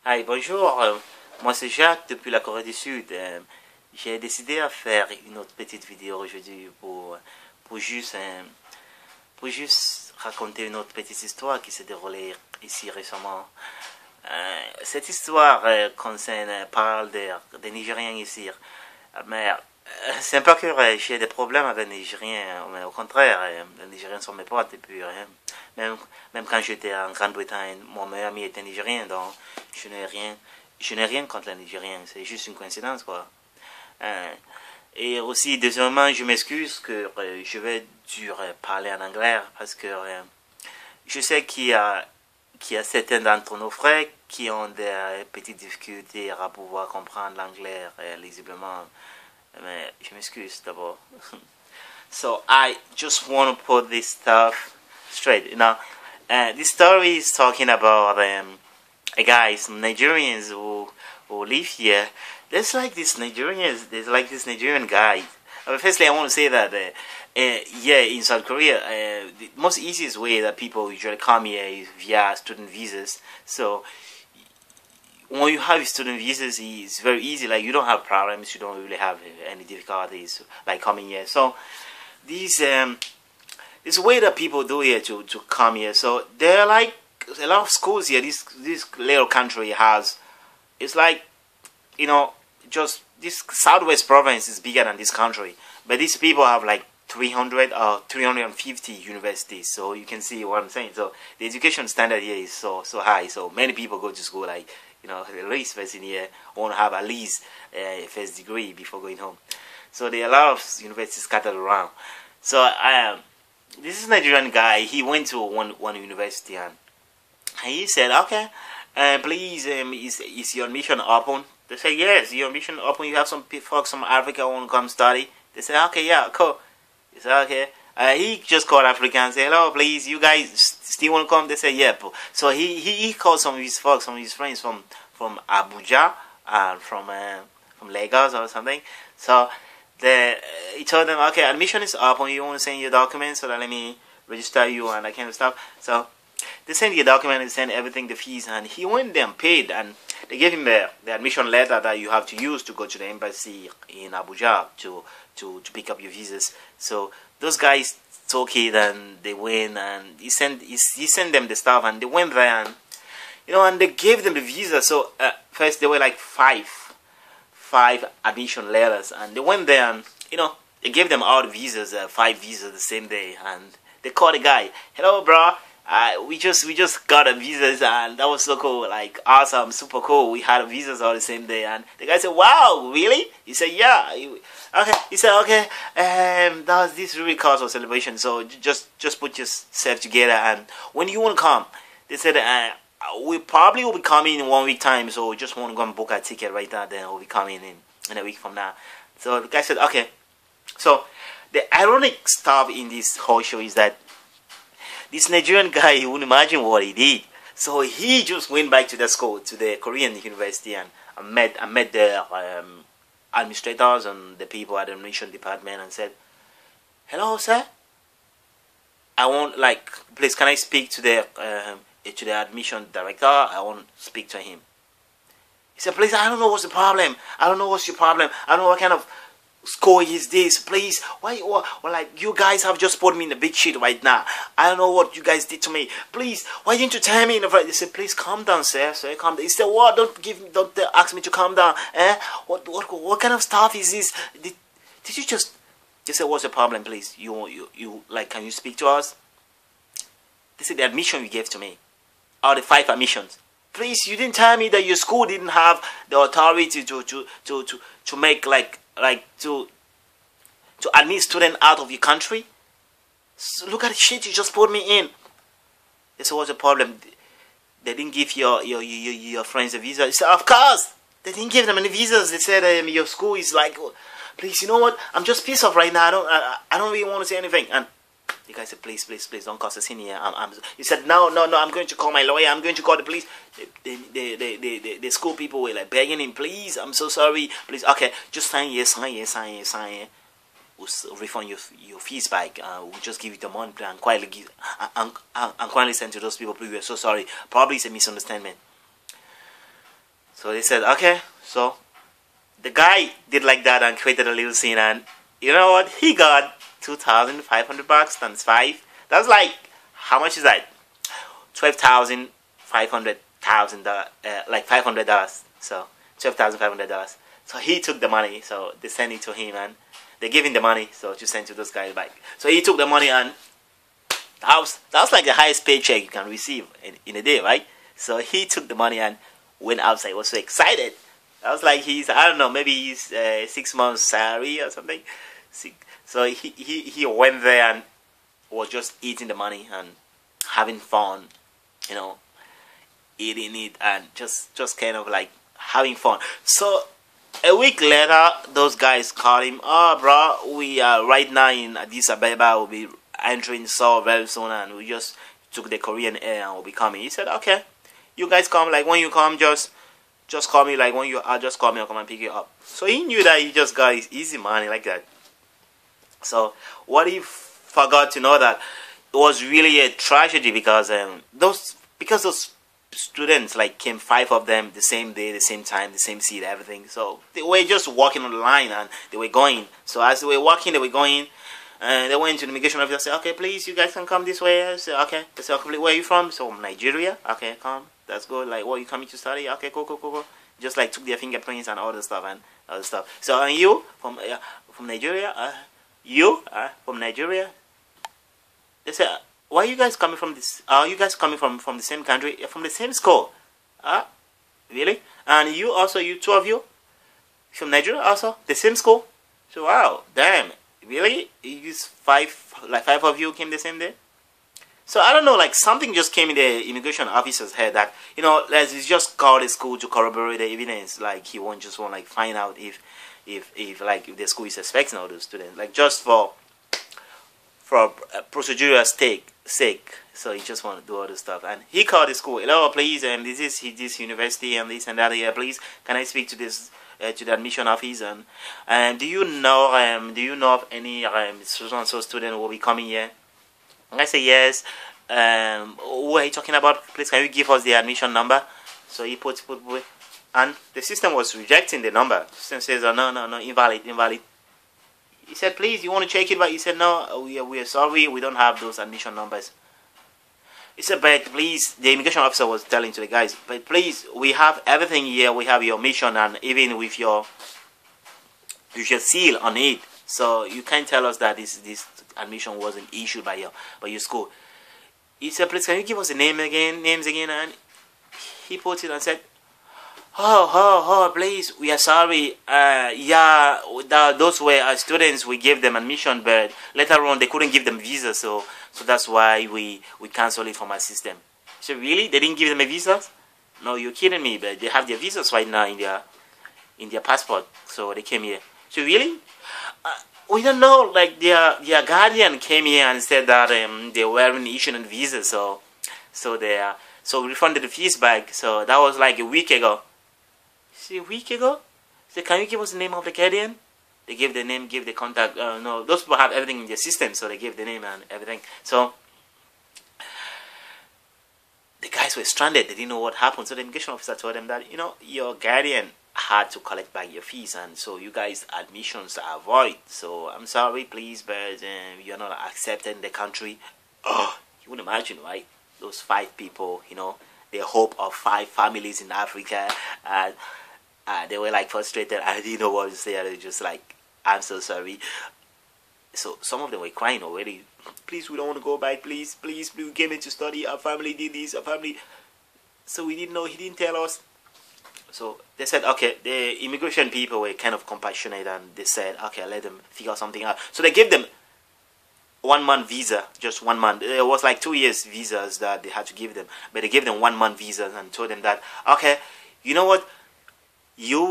Hi, bonjour. Moi c'est Jacques depuis la Corée du Sud. J'ai décidé à faire une autre petite vidéo aujourd'hui pour juste, pour juste raconter une autre petite histoire qui s'est déroulée ici récemment. Cette histoire parle des Nigériens ici. Mais c'est pas que j'ai des problèmes avec les Nigériens, mais au contraire, les Nigériens sont mes potes. Et puis, même quand j'étais en Grande-Bretagne, mon meilleur ami était Nigérien, donc je n'ai rien contre les Nigériens, c'est juste une coïncidence, quoi. Et aussi, deuxièmement, je m'excuse que je vais dû parler en anglais parce que je sais qu'il y a certains d'entre nos frères qui ont des petites difficultés à pouvoir comprendre l'anglais lisiblement. Mais je m'excuse d'abord. So I just want to put this stuff straight. This story is talking about a guy, some Nigerians who live here. There's like this Nigerian guy. Firstly, I want to say that yeah, in South Korea, the most easiest way that people usually come here is via student visas. So when you have student visas, it's very easy. Like you don't have problems, you don't really have any difficulties like coming here. So this way that people do here to come here. So there are like a lot of schools here. This little country has. It's like just this Southwest province is bigger than this country, but these people have like 300 or 350 universities. So you can see what I'm saying. So the education standard here is so high. So many people go to school like at least first in here want to have at least a first degree before going home. So there are a lot of universities scattered around. So this is a Nigerian guy. He went to one university and he said, okay, please, is your admission open? They said, yes, your admission open. You have some folks from Africa who want to come study. They said, okay, yeah, cool. He said, okay. He just called Africa and said, hello, please, you guys still want to come? They said, yeah. So he called some of his folks, some of his friends from Abuja and from Lagos or something. So he told them, okay, admission is open. You want to send your documents so that let me register you and that kind of stuff. So they sent the document and sent everything, the fees, and he went there and paid, and they gave him the admission letter that you have to use to go to the embassy in Abuja to pick up your visas. So those guys took it and they went and he sent them the stuff and they went there and and they gave them the visa. So first there were like five admission letters and they went there and they gave them all the visas, 5 visas the same day, and they called the guy, hello bro. We just got a visas and that was so cool, like awesome, super cool. We had visas all the same day, and the guy said, "Wow, really?" He said, "Yeah." Okay, he said, "Okay, this really cause for celebration. So just put yourself together, and when you want to come," they said, "We probably will be coming in 1 week time. So just want to go and book a ticket right now. Then we'll be coming in a week from now." So the guy said, "Okay." So the ironic stuff in this whole show is that this Nigerian guy, you wouldn't imagine what he did. So he just went back to the school, to the Korean university, and met the administrators and the people at the admission department and said, "Hello, sir. I want, please, can I speak to the admission director? I want to speak to him." He said, "Please, I don't know what's the problem. I don't know what's your problem. I don't know what kind of score is this, please. Why, like, you guys have just put me in the big shit right now. I don't know what you guys did to me. Please, why didn't you tell me in the front?" They said, "Please calm down, sir. Calm down." He said, "What? Don't ask me to calm down. What kind of stuff is this? Did you just?" They said, "What's the problem, please? You like, can you speak to us?" They said, "The admission you gave to me, all the 5 admissions. Please, you didn't tell me that your school didn't have the authority to make to admit students out of your country. So look at the shit you just put me in." They said, "What's the problem? They didn't give your friends a visa?" He said, "Of course, they didn't give them any visas. They said your school is like, please, you know what? I'm just pissed off right now. I don't really want to say anything." And the guy said, please, don't cause a scene here. He said, no, I'm going to call my lawyer. I'm going to call the police. The school people were like begging him, "Please, I'm so sorry. Please, okay, just sign here. We'll refund your fees back. We'll just give you the money and quietly send to those people. Please, we're so sorry. Probably it's a misunderstanding." So they said, okay. So the guy did like that and created a little scene, and you know what? He got $2,500 times 5. That's like, how much is that? $12,500, like $500. So $12,500. So he took the money. So they sent it to him, and they gave him the money. So to send to those guys back. So he took the money, and that was like the highest paycheck you can receive in a day, right? So he took the money and went outside. He was so excited. I was like, I don't know, maybe he's 6 months salary or something. So he went there and was just eating the money and having fun, you know, eating it and just kind of like having fun. So a week later, those guys called him. Oh, bro, we are right now in Addis Ababa. We'll be entering Seoul very soon, and we just took the Korean Air and we'll be coming. He said, okay, you guys come. Like when you come, just call me. Like when you are, just call me. I'll come and pick you up. So he knew that he just got his easy money like that. So what he forgot to know that it was really a tragedy because those students like came 5 of them the same day, the same time, the same seat, everything. So they were just walking on the line and they were going. So as they were walking, they were going. And they went to the immigration officer and said, okay, please, you guys can come this way. I said, okay. They said, okay, where are you from? So, Nigeria. Okay, come. That's good. Like, what, you coming to study? Okay, cool. Just like took their fingerprints and all the stuff and other stuff. So, and you from Nigeria? You from Nigeria? They said, why are you guys coming from this? Are you guys coming from the same country? From the same school? Really? And you also, you 2 of you? From Nigeria also? The same school? So, wow, damn. Really? You 5 of you came the same day? So I don't know, like something just came in the immigration officer's head that, you know, let's just call the school to corroborate the evidence. Like he won't just want like find out if the school is expecting all those students, like just for procedural sake. So he just want to do all this stuff, and he called the school. Hello, please, and this is this university and this and that here. Please, can I speak to this? To the admission office, and do you know of any so student who will be coming here? And I say yes. Who are you talking about? Please, can you give us the admission number? So he put, and the system was rejecting the number. The system says, oh, no, invalid. He said, please, you want to check it? But he said, no, we are sorry, we don't have those admission numbers. He said, but please, the immigration officer was telling to the guys, but please, we have everything here. We have your mission and even with your seal on it. So you can't tell us that this admission wasn't issued by your school. He said, please, can you give us the names again? And he put it and said, oh, please, we are sorry. Those were our students. We gave them admission, but later on they couldn't give them visa, so that's why we canceled it from our system. So really, they didn't give them a visa? No, you're kidding me. But they have their visas right now in their passport, so they came here. So really, we don't know. Like their guardian came here and said that they weren't issuing visas, so we refunded the fees back. So that was like a week ago. See, a week ago? So can you give us the name of the guardian? They gave the name, gave the contact. No, those people have everything in their system, so they gave the name and everything. So the guys were stranded. They didn't know what happened. So the immigration officer told them that, you know, your guardian had to collect back your fees, and so you guys' admissions are void. So I'm sorry, please, but you're not accepted in the country. Oh, you would imagine, right? Those 5 people, you know, the hope of 5 families in Africa, they were like frustrated. I didn't know what to say. They were just like, I'm so sorry. So some of them were crying already. Please, we don't want to go back. Please, we came in to study. Our family did this. Our family. So we didn't know. He didn't tell us. So they said, okay, the immigration people were kind of compassionate, and they said, okay, let them figure something out. So they gave them 1 month visa, just 1 month. It was like 2 years visas that they had to give them, but they gave them 1 month visas and told them that, okay, you know what, you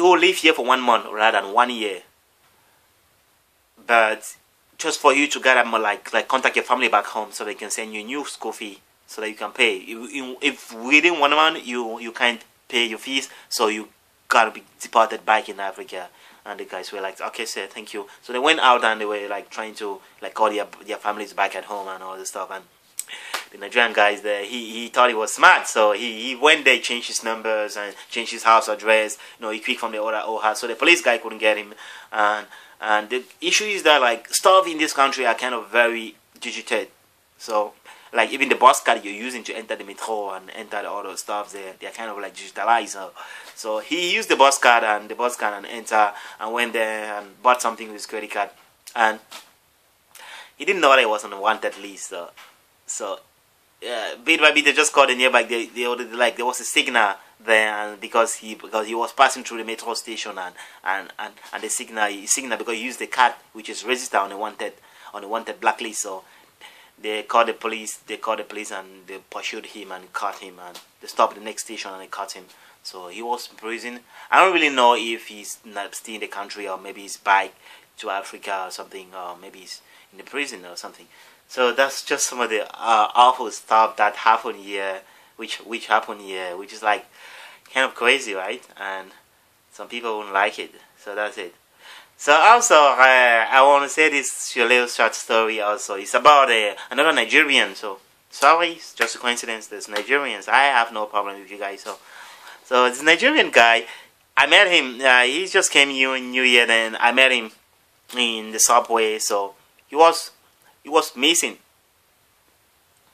will live here for 1 month rather than 1 year, but just for you to get more like contact your family back home so they can send you a new school fee so that you can pay. If within 1 month you can't pay your fees, so you gotta be deported back in Africa. And the guys were like, okay, sir, thank you. So they went out and they were like trying to like call their families back at home and all this stuff. And the Nigerian guys there, he thought he was smart, so he went there, changed his numbers and changed his house address. You know, he quick from the other old house, so the police guy couldn't get him. And the issue is that like stuff in this country are kind of very digital. So like even the bus card you're using to enter the metro and enter the other stuff, they're kind of like digitalized. So he used the bus card and enter and went there and bought something with his credit card, and he didn't know that he was on the wanted list. So bit by bit they just called the nearby. They already, like, there was a signal there, and because he was passing through the metro station and the signal because he used the card which is registered on the wanted blacklist. So they called the police and they pursued him and caught him, and they stopped at the next station and they caught him. So he was in prison. I don't really know if he's not still in the country, or maybe he's back to Africa or something, or maybe he's in the prison or something. So that's just some of the awful stuff that happened here, which happened here, which is like kind of crazy, right? And some people wouldn't like it. So that's it. So also, I want to say this little short story also. It's about another Nigerian. So sorry, it's just a coincidence. There's Nigerians. I have no problem with you guys. So this Nigerian guy, I met him. He just came here in New Year. Then I met him in the subway. So he was missing.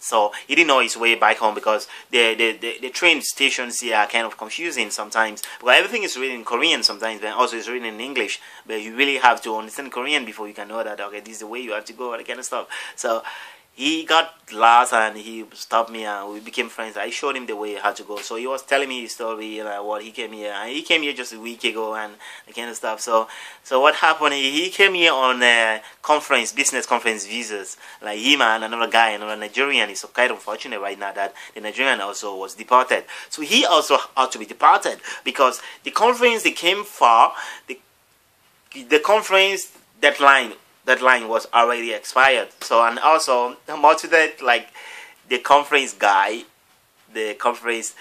So he didn't know his way back home because the train stations here are kind of confusing sometimes. Because everything is written in Korean sometimes, but also it's written in English. But you really have to understand Korean before you can know that, okay, this is the way you have to go, that kind of stuff. So he got lost and he stopped me and we became friends. I showed him the way how to go. So he was telling me his story, what he came here. And he came here just a week ago and that kind of stuff. So what happened, he came here on business conference visas. Like him and another guy, another Nigerian. It's so kind of unfortunate right now that the Nigerian also was deported. So he also had to be deported because the conference they came for, the conference deadline was already expired. So, and also more to that, like the conference guy, the conference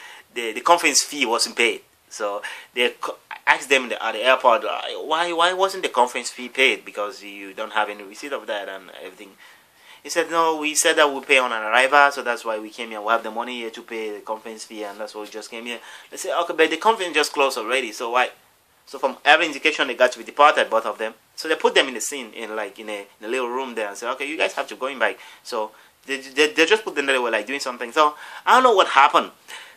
fee wasn't paid. So they asked them at the airport, why wasn't the conference fee paid? Because you don't have any receipt of that and everything. He said, no, we said that we'll pay on an arrival, so that's why we came here. We have the money here to pay the conference fee, and that's why we just came here. They said, okay, but the conference just closed already, so why? So from every indication, they got to be deported, both of them. So they put them in the scene, in a little room there, and said, okay, you guys have to go in back. So they just put them there, they were like doing something. So I don't know what happened.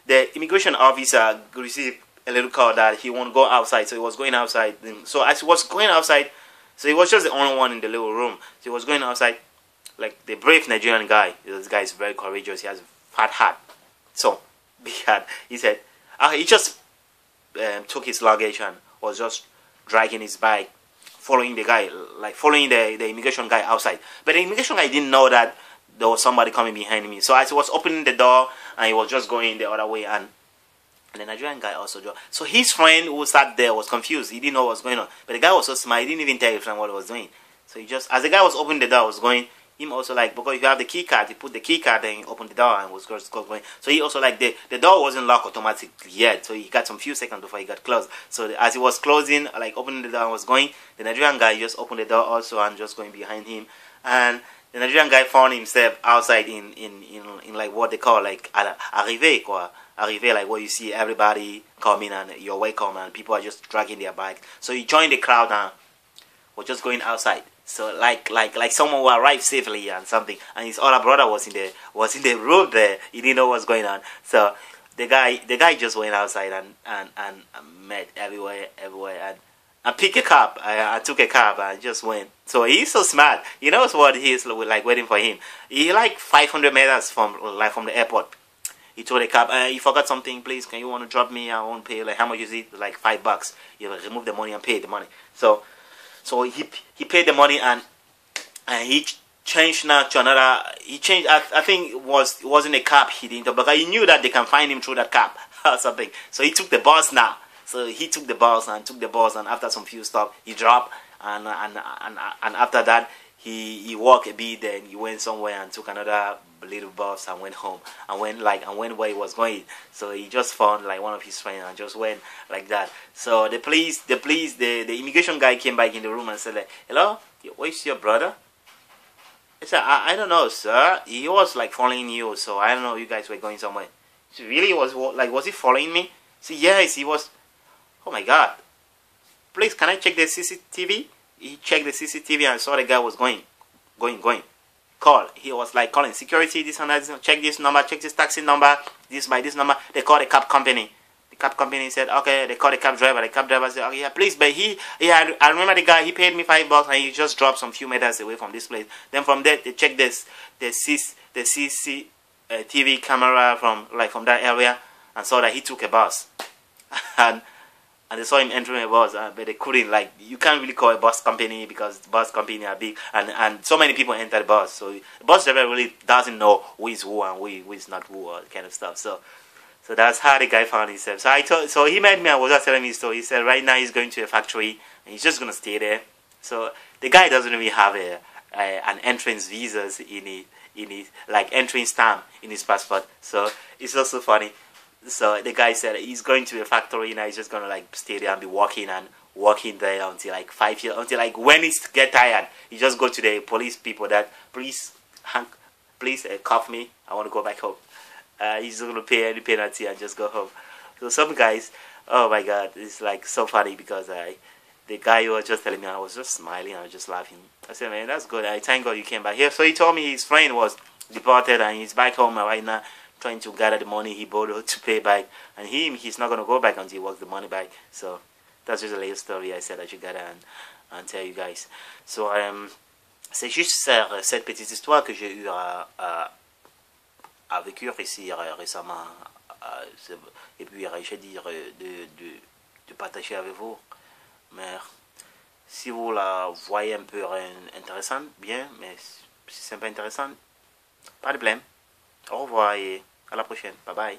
The immigration officer received a little call that he won't go outside, so he was going outside. So as he was going outside, so he was just the only one in the little room. So he was going outside, like the brave Nigerian guy. This guy is very courageous. He has a fat hat, so big hat. He said, he just took his luggage and was just dragging his bike, following the guy, like following the immigration guy outside. But the immigration guy didn't know that there was somebody coming behind me. So as he was opening the door, and he was just going the other way, and the Nigerian guy also joined. So his friend who sat there was confused. He didn't know what was going on. But the guy was so smart, he didn't even tell his friend what he was doing. So he just, as the guy was opening the door, was going, him also like, because you have the key card, he put the key card and he opened the door and was going. So he also like, the door wasn't locked automatically yet, so he got some few seconds before he got closed. So as he was closing, like opening the door and was going, the Nigerian guy just opened the door also and just going behind him. And the Nigerian guy found himself outside in like what they call like arrivé, quoi. Arrivé, like where you see everybody coming and you're welcome and people are just dragging their bike. So he joined the crowd and was just going outside. So like someone who arrived safely and something, and his older brother was in the room there. He didn't know what's going on. So the guy just went outside and met everywhere and picked a cab. I took a cab and just went. So he's so smart. He knows what he's like waiting for him. He like 500 meters from the airport. He told the cab, you forgot something, please. Can you want to drop me? I won't pay. Like how much is it? Like $5. You remove the money and pay the money. So he paid the money and he changed now to another. He changed. I think it wasn't a cab he didn't, but he knew that they can find him through that cab or something. So he took the bus now. So he took the bus and after some few stops he dropped and after that he walked a bit. Then he went somewhere and took another little bus and went home and went where he was going. So he just found like one of his friends and just went like that. So the immigration guy came back in the room and said like, hello, where's your brother? I said, I don't know, sir. He was like following you, so I don't know. You guys were going somewhere. So really, was he following me? So yes, he was. Oh my God! Please, can I check the CCTV? He checked the CCTV and saw the guy was going. Call. He was like calling security, this and that. Check this number, check this taxi number, this by this number. They called the cab company. The cab company said, okay. They called the cab driver. The cab driver said, oh yeah, please, but I remember the guy. He paid me $5 and he just dropped some few meters away from this place. Then from there, they checked the CCTV camera from that area and saw that he took a bus. And they saw him entering a bus, but they couldn't, you can't really call a bus company because the bus company are big, and so many people enter the bus, so the bus driver really doesn't know who is who and who is not who, or kind of stuff. So that's how the guy found himself. So he met me and was just telling me his story. He said right now he's going to a factory and he's just gonna stay there. So the guy doesn't really have an entrance visas in his entrance stamp in his passport. So it's also funny. So the guy said he's going to a factory now. He's just gonna stay there and be working there until 5 years, until when he get tired, he just go to the police people that please cuff me. I want to go back home. He's just gonna pay any penalty and just go home. So some guys, oh my God, it's so funny because the guy who was just telling me, I was just smiling, I was just laughing. I said, man, that's good. I thank God you came back here. So he told me his friend was deported and he's back home right now, trying to gather the money he borrowed to pay back, and he's not going to go back until he works the money back. So that's just a little story I said I should gather and tell you guys. So c'est juste cette petite histoire que j'ai eu à vécure ici récemment, et puis j'ai dit de partager avec vous. Mais si vous la voyez un peu intéressante, bien, mais si c'est pas intéressant, pas de problème. Au revoir et à la prochaine. Bye bye.